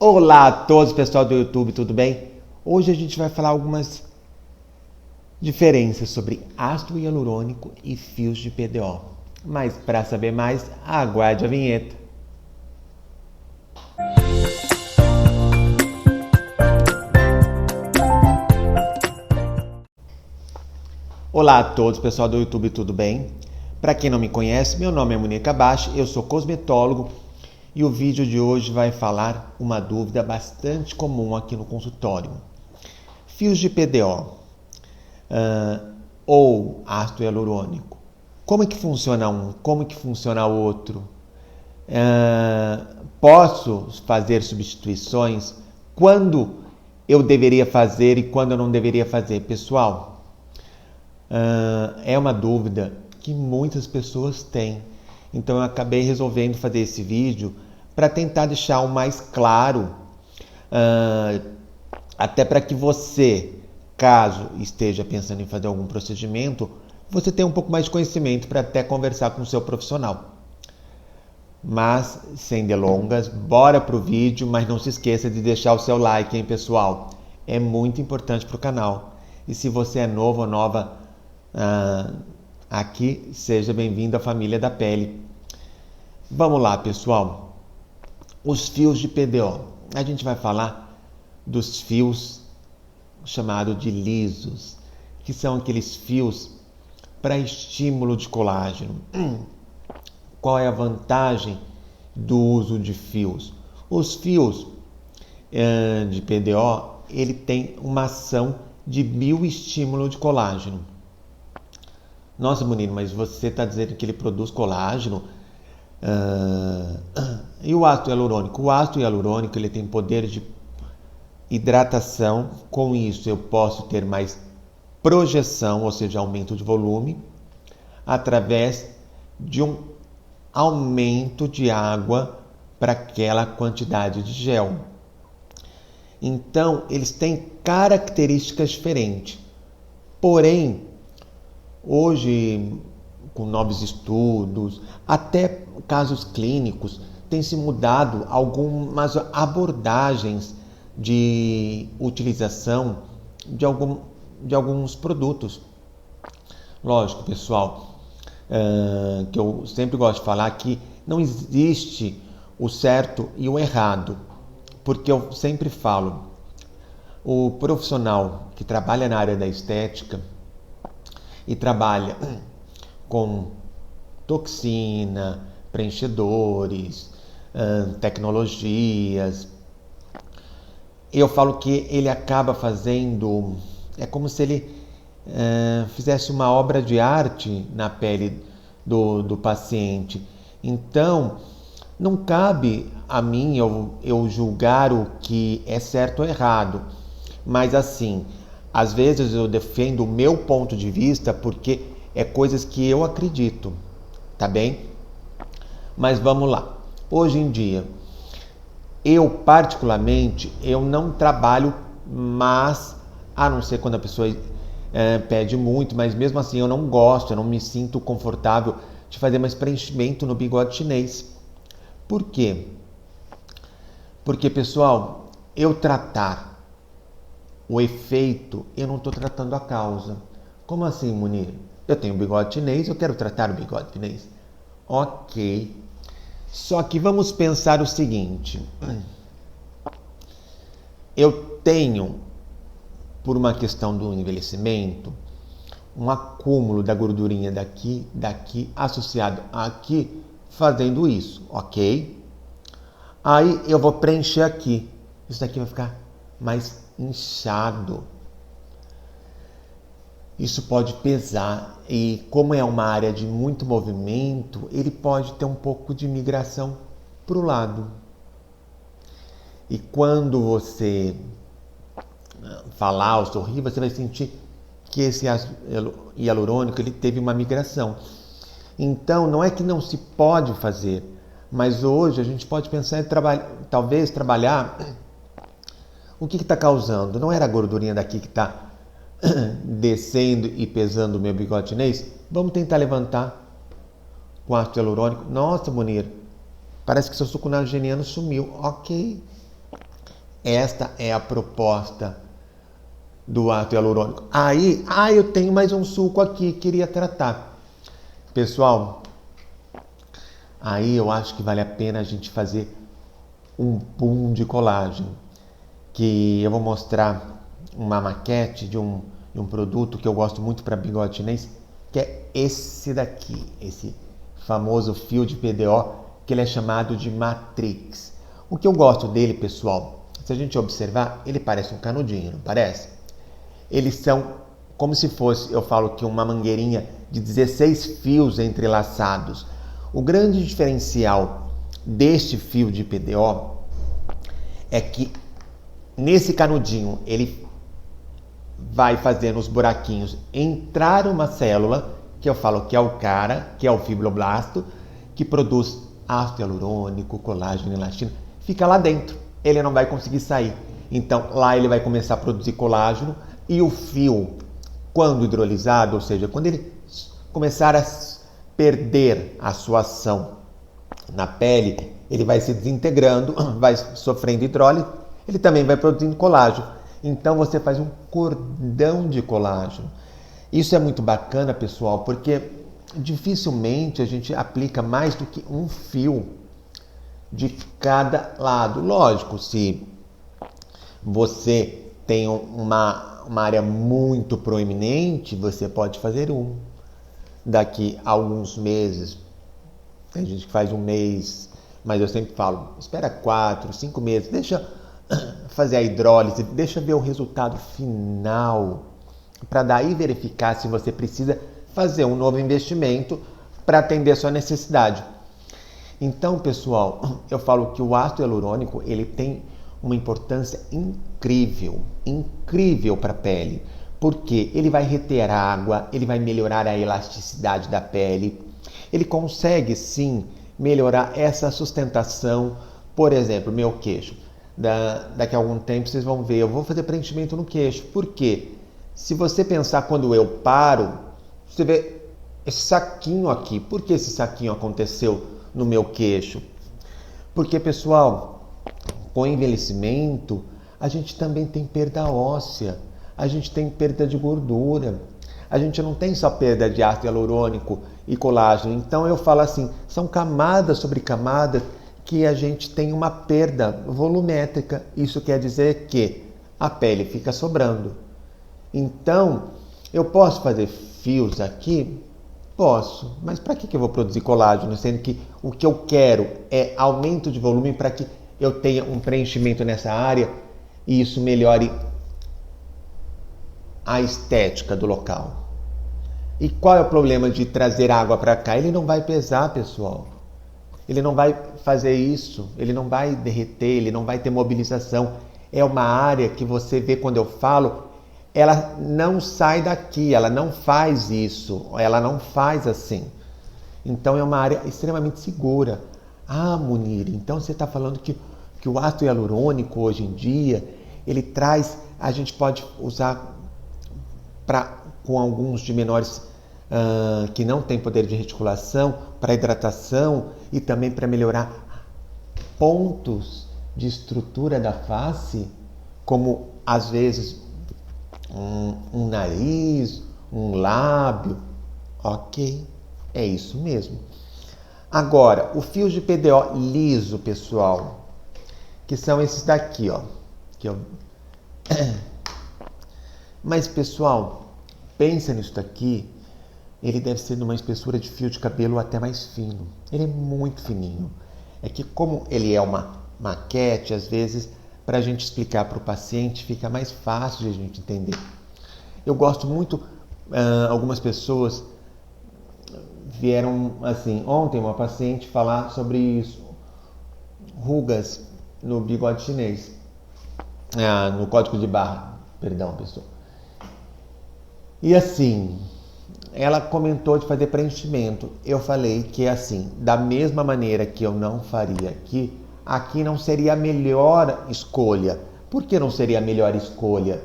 Olá a todos, pessoal do YouTube, tudo bem? Hoje a gente vai falar algumas diferenças sobre ácido hialurônico e fios de PDO. Mas para saber mais, aguarde a vinheta. Olá a todos, pessoal do YouTube, tudo bem? Para quem não me conhece, meu nome é Munir Kabashi, eu sou cosmetólogo e o vídeo de hoje vai falar uma dúvida bastante comum aqui no consultório. Fios de PDO ou ácido hialurônico. Como é que funciona um? Como é que funciona o outro? Posso fazer substituições? Quando eu deveria fazer e quando eu não deveria fazer? Pessoal, é uma dúvida que muitas pessoas têm. Então eu acabei resolvendo fazer esse vídeo para tentar deixar o mais claro, até para que você, caso esteja pensando em fazer algum procedimento, você tenha um pouco mais de conhecimento para até conversar com o seu profissional. Mas, sem delongas, bora pro vídeo, mas não se esqueça de deixar o seu like, hein, pessoal? É muito importante para o canal. E se você é novo ou nova aqui, seja bem-vindo à família da pele. Vamos lá, pessoal. Os fios de PDO. A gente vai falar dos fios chamados de lisos, que são aqueles fios para estímulo de colágeno. Qual é a vantagem do uso de fios? Os fios de PDO, ele tem uma ação de bioestímulo de colágeno. Nossa, Munir, mas você está dizendo que ele produz colágeno? E o ácido hialurônico? O ácido hialurônico ele tem poder de hidratação. Com isso eu posso ter mais projeção, ou seja, aumento de volume, através de um aumento de água para aquela quantidade de gel. Então, eles têm características diferentes. Porém, hoje, com novos estudos, até casos clínicos, tem se mudado algumas abordagens de utilização de alguns produtos. Lógico, pessoal, que eu sempre gosto de falar que não existe o certo e o errado, porque eu sempre falo, o profissional que trabalha na área da estética e trabalha com toxina, preenchedores, tecnologias, eu falo que ele acaba fazendo, é como se ele fizesse uma obra de arte na pele do paciente. Então, não cabe a mim eu julgar o que é certo ou errado. Mas assim, às vezes eu defendo o meu ponto de vista porque é coisas que eu acredito, tá bem? Mas vamos lá. Hoje em dia, eu particularmente, eu não trabalho, mas a não ser quando a pessoa pede muito, mas mesmo assim eu não gosto, eu não me sinto confortável de fazer mais preenchimento no bigode chinês. Por quê? Porque, pessoal, eu tratar o efeito, eu não estou tratando a causa. Como assim, Munir? Eu tenho bigode chinês, eu quero tratar o bigode chinês. Ok. Só que vamos pensar o seguinte. Eu tenho, por uma questão do envelhecimento, um acúmulo da gordurinha daqui, associado aqui, fazendo isso, ok? Aí eu vou preencher aqui. Isso daqui vai ficar mais inchado. Isso pode pesar e como é uma área de muito movimento, ele pode ter um pouco de migração para o lado. E quando você falar ou sorrir, você vai sentir que esse ácido hialurônico ele teve uma migração. Então, não é que não se pode fazer, mas hoje a gente pode pensar em talvez trabalhar o que está causando. Não era a gordurinha daqui que está descendo e pesando o meu bigode chinês? Vamos tentar levantar com ácido hialurônico. Nossa, Munir, parece que seu suco nigeriano sumiu. Ok. Esta é a proposta do ácido hialurônico. Aí, eu tenho mais um suco aqui, queria tratar. Pessoal, aí eu acho que vale a pena a gente fazer um boom de colágeno, que eu vou mostrar uma maquete de um produto que eu gosto muito para bigode chinês, que é esse daqui, esse famoso fio de PDO, que ele é chamado de Matrix. O que eu gosto dele, pessoal, se a gente observar, ele parece um canudinho, não parece? Eles são como se fosse, eu falo que uma mangueirinha de 16 fios entrelaçados. O grande diferencial deste fio de PDO é que nesse canudinho ele vai fazendo os buraquinhos entrar uma célula, que eu falo que é o cara, que é o fibroblasto, que produz ácido hialurônico, colágeno, elastina, fica lá dentro, ele não vai conseguir sair. Então lá ele vai começar a produzir colágeno e o fio, quando hidrolisado, ou seja, quando ele começar a perder a sua ação na pele, ele vai se desintegrando, vai sofrendo hidrólise, ele também vai produzindo colágeno. Então você faz um cordão de colágeno. Isso é muito bacana, pessoal, porque dificilmente a gente aplica mais do que um fio de cada lado. Lógico, se você tem uma área muito proeminente, você pode fazer um. Daqui a alguns meses, tem gente que faz um mês, mas eu sempre falo, espera 4, 5 meses, deixa fazer a hidrólise, deixa ver o resultado final, para daí verificar se você precisa fazer um novo investimento para atender a sua necessidade. Então, pessoal, eu falo que o ácido hialurônico ele tem uma importância incrível para a pele, porque ele vai reter água, ele vai melhorar a elasticidade da pele, ele consegue sim melhorar essa sustentação. Por exemplo, meu queixo. Daqui a algum tempo vocês vão ver, eu vou fazer preenchimento no queixo. Por quê? Se você pensar quando eu paro, você vê esse saquinho aqui. Por que esse saquinho aconteceu no meu queixo? Porque, pessoal, com o envelhecimento, a gente também tem perda óssea, a gente tem perda de gordura, a gente não tem só perda de ácido hialurônico e colágeno. Então eu falo assim, são camadas sobre camadas que a gente tem uma perda volumétrica. Isso quer dizer que a pele fica sobrando. Então, eu posso fazer fios aqui? Posso, mas para que eu vou produzir colágeno, sendo que o que eu quero é aumento de volume para que eu tenha um preenchimento nessa área e isso melhore a estética do local. E qual é o problema de trazer água para cá? Ele não vai pesar, pessoal. Ele não vai fazer isso, ele não vai derreter, ele não vai ter mobilização. É uma área que você vê quando eu falo, ela não sai daqui, ela não faz isso, ela não faz assim. Então é uma área extremamente segura. Ah, Munir, então você está falando que o ácido hialurônico hoje em dia, ele traz, a gente pode usar com alguns de menores que não tem poder de reticulação, para hidratação e também para melhorar pontos de estrutura da face, como às vezes um nariz, um lábio. Ok, é isso mesmo. Agora, o fio de PDO liso, pessoal, que são esses daqui, ó. Mas, pessoal, pensa nisso daqui, ele deve ser numa espessura de fio de cabelo até mais fino. Ele é muito fininho. É que como ele é uma maquete, às vezes, para a gente explicar para o paciente, fica mais fácil de a gente entender. Eu gosto muito, algumas pessoas vieram, assim, ontem uma paciente falar sobre isso, rugas no bigode chinês, no código de barra, perdão, pessoal. E assim, ela comentou de fazer preenchimento. Eu falei que assim, da mesma maneira que eu não faria aqui não seria a melhor escolha. Por que não seria a melhor escolha?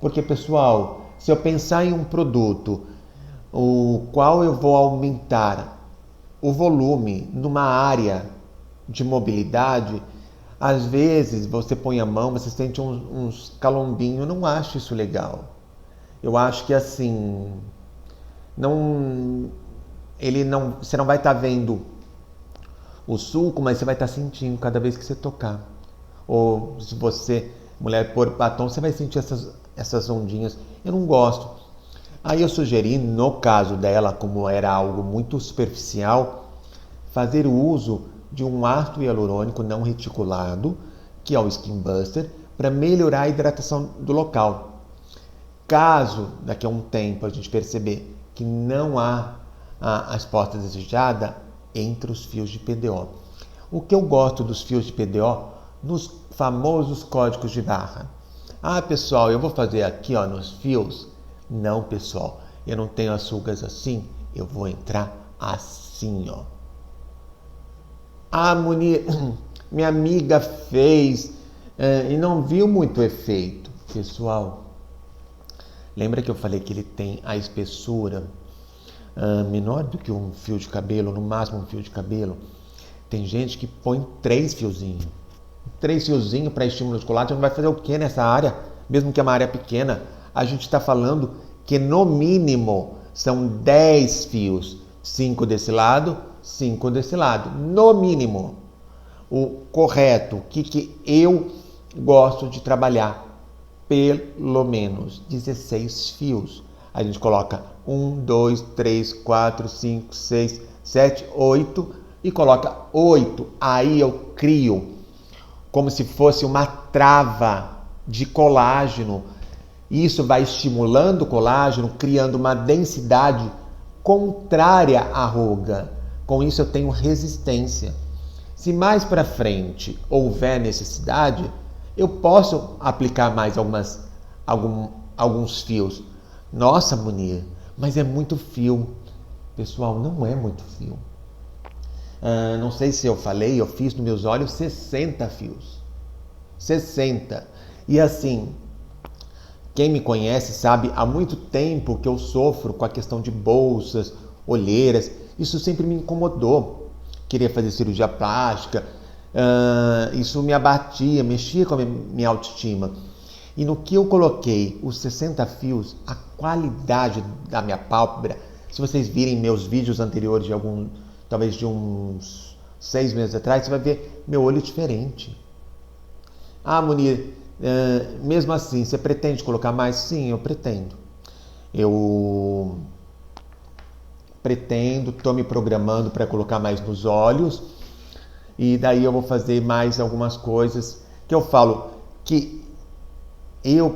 Porque, pessoal, se eu pensar em um produto o qual eu vou aumentar o volume numa área de mobilidade, Às vezes você põe a mão, você sente uns calombinhos, eu não acho isso legal. Eu acho que assim, você não vai estar vendo o sulco, mas você vai estar sentindo cada vez que você tocar. Ou se você, mulher, pôr batom, você vai sentir essas ondinhas. Eu não gosto. Aí eu sugeri, no caso dela, como era algo muito superficial, fazer o uso de um ácido hialurônico não reticulado, que é o Skin Buster, para melhorar a hidratação do local. Caso daqui a um tempo a gente perceber que não há a resposta desejada, entre os fios de PDO. O que eu gosto dos fios de PDO? Nos famosos códigos de barra. Ah, pessoal, eu vou fazer aqui nos fios. Não, pessoal, eu não tenho as rugas assim, eu vou entrar assim, ó. Ah, Munir, minha amiga fez e não viu muito efeito. Pessoal, lembra que eu falei que ele tem a espessura menor do que um fio de cabelo, no máximo um fio de cabelo? Tem gente que põe 3 fiozinhos. 3 fiozinhos para estímulo muscular, você não vai fazer o que nessa área? Mesmo que é uma área pequena, a gente está falando que no mínimo são 10 fios. 5 desse lado, 5 desse lado. No mínimo. O correto, o que eu gosto de trabalhar? Pelo menos 16 fios. A gente coloca 1, 2, 3, 4, 5, 6, 7, 8 e coloca 8. Aí eu crio como se fosse uma trava de colágeno. Isso vai estimulando o colágeno, criando uma densidade contrária à ruga. Com isso eu tenho resistência. Se mais para frente houver necessidade, eu posso aplicar mais alguns fios. Nossa, Munir, mas é muito fio. Pessoal, não é muito fio. Não sei se eu falei, eu fiz nos meus olhos 60 fios. 60. E assim, quem me conhece sabe, há muito tempo que eu sofro com a questão de bolsas, olheiras. Isso sempre me incomodou. Queria fazer cirurgia plástica. Isso me abatia, mexia com a minha autoestima. E no que eu coloquei os 60 fios, a qualidade da minha pálpebra, se vocês virem meus vídeos anteriores talvez de uns 6 meses atrás, você vai ver meu olho diferente. Ah, Munir, mesmo assim, você pretende colocar mais? Sim, eu pretendo. Eu pretendo, estou me programando para colocar mais nos olhos. E daí eu vou fazer mais algumas coisas que eu falo que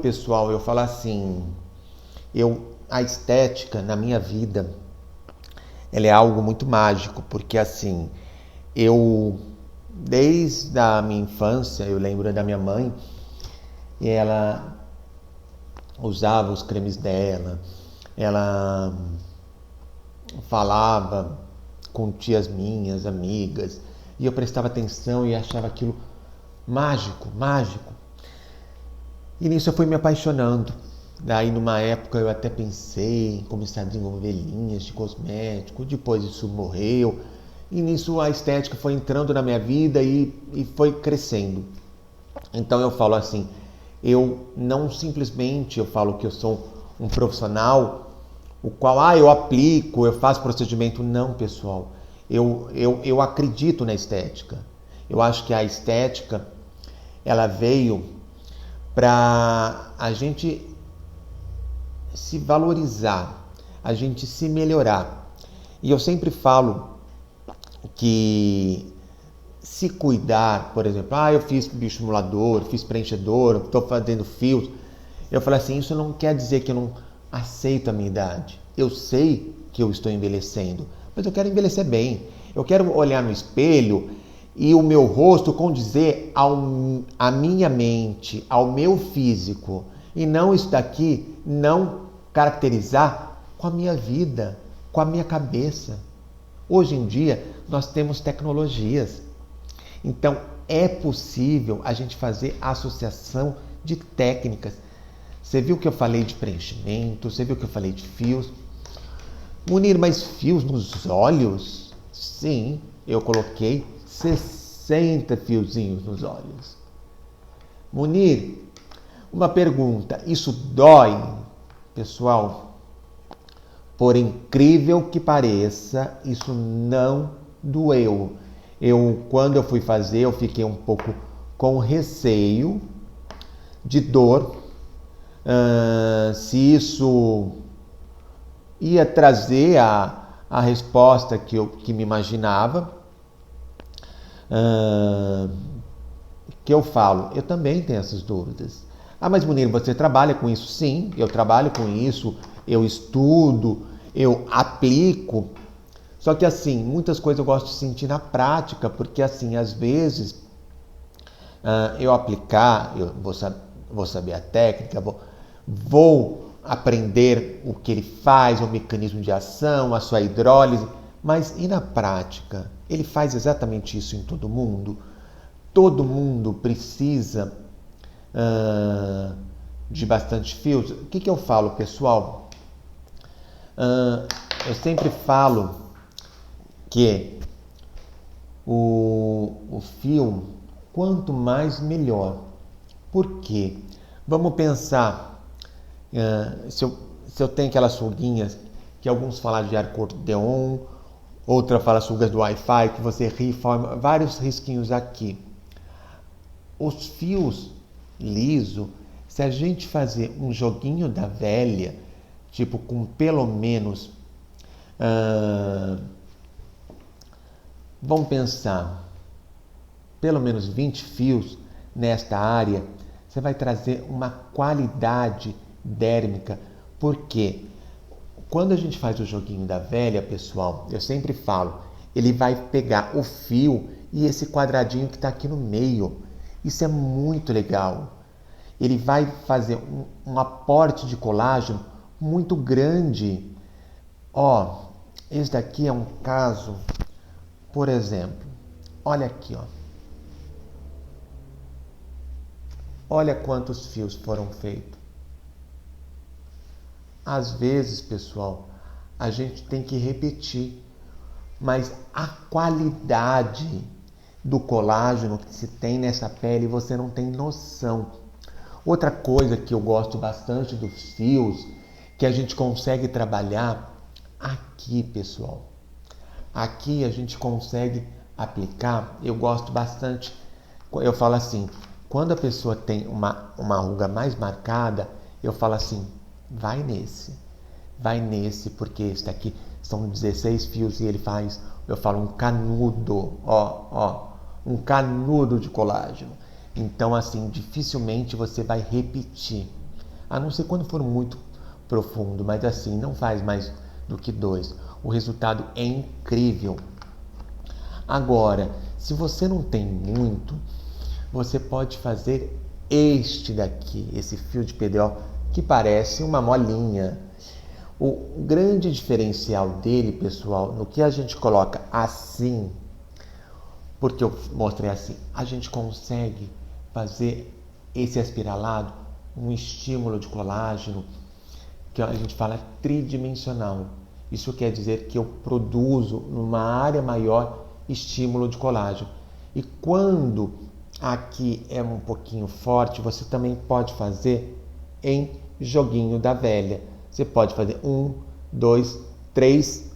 pessoal, eu falo assim, a estética na minha vida, ela é algo muito mágico, porque assim, desde a minha infância, eu lembro da minha mãe, e ela usava os cremes dela, ela falava com tias minhas, amigas, e eu prestava atenção e achava aquilo mágico, mágico. E nisso eu fui me apaixonando. Daí numa época eu até pensei em começar a desenvolver linhas de cosmético, depois isso morreu. E nisso a estética foi entrando na minha vida e foi crescendo. Então eu falo assim, eu não simplesmente eu falo que eu sou um profissional, o qual eu aplico, eu faço procedimento. Não, pessoal. Eu acredito na estética. Eu acho que a estética, ela veio para a gente se valorizar, a gente se melhorar. E eu sempre falo que se cuidar, por exemplo, eu fiz bioestimulador, fiz preenchedor, estou fazendo fios. Eu falo assim, isso não quer dizer que eu não aceito a minha idade. Eu sei que eu estou envelhecendo, mas eu quero envelhecer bem. Eu quero olhar no espelho e o meu rosto condizer à minha mente, ao meu físico. E não isso daqui não caracterizar com a minha vida, com a minha cabeça. Hoje em dia, nós temos tecnologias. Então, é possível a gente fazer associação de técnicas. Você viu que eu falei de preenchimento, você viu que eu falei de fios. Munir, mas fios nos olhos? Sim, eu coloquei 60 fiozinhos nos olhos. Munir, uma pergunta, isso dói? Pessoal, por incrível que pareça, isso não doeu. Quando eu fui fazer, eu fiquei um pouco com receio de dor, se isso ia trazer a resposta que me imaginava. Que eu falo, eu também tenho essas dúvidas. Mas Munir, você trabalha com isso? Sim, eu trabalho com isso, eu estudo, eu aplico. Só que assim, muitas coisas eu gosto de sentir na prática, porque assim, às vezes eu aplicar, eu vou saber a técnica, vou aprender o que ele faz, o mecanismo de ação, a sua hidrólise, mas e na prática? Ele faz exatamente isso em todo mundo? Todo mundo precisa de bastante fios? O que eu falo, pessoal? Eu sempre falo que o fio, quanto mais, melhor. Por quê? Vamos pensar, se eu tenho aquelas ruguinhas, que alguns falam de acordeon, outra fala rugas do Wi-Fi, que você forma vários risquinhos aqui. Os fios liso, se a gente fazer um joguinho da velha, tipo com pelo menos, vamos pensar, pelo menos 20 fios nesta área, você vai trazer uma qualidade dérmica. Por quê? Quando a gente faz o joguinho da velha, pessoal, eu sempre falo, ele vai pegar o fio e esse quadradinho que está aqui no meio. Isso é muito legal. Ele vai fazer um aporte de colágeno muito grande. Esse daqui é um caso, por exemplo, olha aqui, olha quantos fios foram feitos. Às vezes, pessoal, a gente tem que repetir, mas a qualidade do colágeno que se tem nessa pele, você não tem noção. Outra coisa que eu gosto bastante dos fios, que a gente consegue trabalhar aqui, pessoal. Aqui a gente consegue aplicar, eu gosto bastante, eu falo assim, quando a pessoa tem uma ruga mais marcada, eu falo assim, vai nesse, porque esse daqui são 16 fios e ele faz, eu falo, um canudo, um canudo de colágeno. Então, assim, dificilmente você vai repetir, a não ser quando for muito profundo, mas assim, não faz mais do que 2. O resultado é incrível. Agora, se você não tem muito, você pode fazer este daqui, esse fio de PDO, que parece uma molinha. O grande diferencial dele, pessoal, no que a gente coloca assim, porque eu mostrei assim, a gente consegue fazer esse aspiralado, um estímulo de colágeno, que a gente fala tridimensional. Isso quer dizer que eu produzo numa área maior estímulo de colágeno. E quando aqui é um pouquinho forte, você também pode fazer em joguinho da velha. Você pode fazer 1, 2, 3,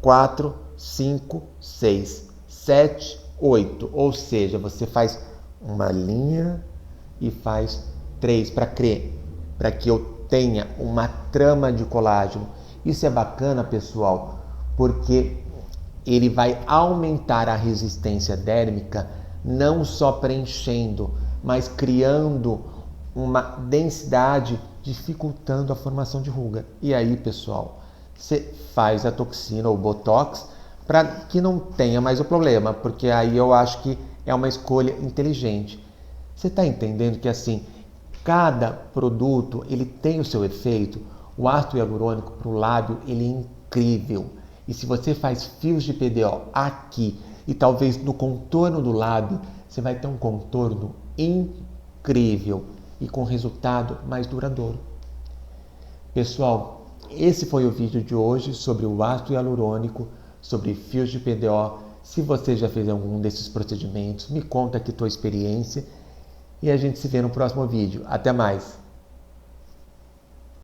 4, 5, 6, 7, 8. Ou seja, você faz uma linha e faz 3 para que eu tenha uma trama de colágeno. Isso é bacana, pessoal, porque ele vai aumentar a resistência dérmica, não só preenchendo, mas criando uma densidade, dificultando a formação de ruga. E aí, pessoal, você faz a toxina ou botox para que não tenha mais o problema, porque aí eu acho que é uma escolha inteligente. Você está entendendo que assim, cada produto ele tem o seu efeito? O ácido hialurônico para o lábio ele é incrível. E se você faz fios de PDO aqui e talvez no contorno do lábio, você vai ter um contorno incrível e com resultado mais duradouro. Pessoal, esse foi o vídeo de hoje sobre o ácido hialurônico, sobre fios de PDO. Se você já fez algum desses procedimentos, me conta aqui tua experiência e a gente se vê no próximo vídeo. Até mais!